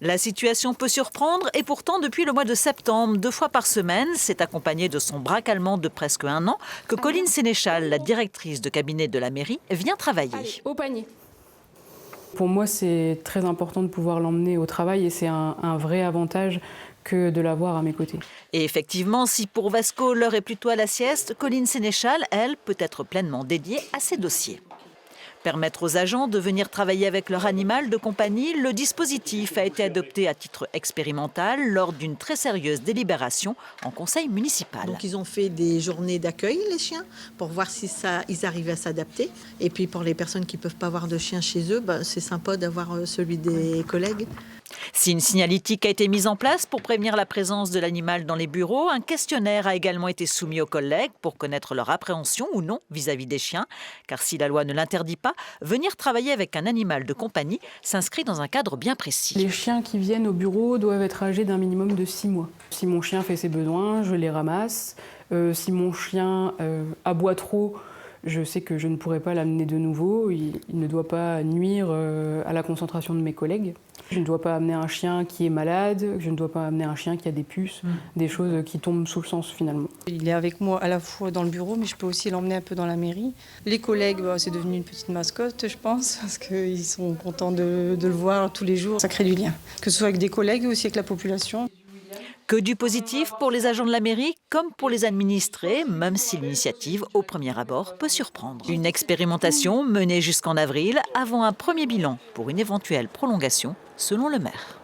La situation peut surprendre et pourtant depuis le mois de septembre, 2 fois par semaine, c'est accompagné de son bras allemand de presque 1 an que Colline Sénéchal, la directrice de cabinet de la mairie, vient travailler. Allez, au panier. Pour moi, c'est très important de pouvoir l'emmener au travail et c'est un vrai avantage que de l'avoir à mes côtés. Et effectivement, si pour Vasco l'heure est plutôt à la sieste, Colline Sénéchal, elle, peut être pleinement dédiée à ses dossiers. Permettre aux agents de venir travailler avec leur animal de compagnie, le dispositif a été adopté à titre expérimental lors d'une très sérieuse délibération en conseil municipal. Donc ils ont fait des journées d'accueil, les chiens, pour voir si ils arrivaient à s'adapter. Et puis pour les personnes qui ne peuvent pas avoir de chien chez eux, c'est sympa d'avoir celui des collègues. Si une signalétique a été mise en place pour prévenir la présence de l'animal dans les bureaux, un questionnaire a également été soumis aux collègues pour connaître leur appréhension ou non vis-à-vis des chiens. Car si la loi ne l'interdit pas, venir travailler avec un animal de compagnie s'inscrit dans un cadre bien précis. Les chiens qui viennent au bureau doivent être âgés d'un minimum de 6 mois. Si mon chien fait ses besoins, je les ramasse. Si mon chien aboie trop, je sais que je ne pourrai pas l'amener de nouveau. Il ne doit pas nuire à la concentration de mes collègues. Je ne dois pas amener un chien qui est malade, je ne dois pas amener un chien qui a des puces, des choses qui tombent sous le sens finalement. Il est avec moi à la fois dans le bureau, mais je peux aussi l'emmener un peu dans la mairie. Les collègues, c'est devenu une petite mascotte, je pense, parce qu'ils sont contents de le voir tous les jours. Ça crée du lien, que ce soit avec des collègues ou aussi avec la population. Que du positif pour les agents de la mairie comme pour les administrés, même si l'initiative, au premier abord, peut surprendre. Une expérimentation menée jusqu'en avril avant un premier bilan pour une éventuelle prolongation, selon le maire.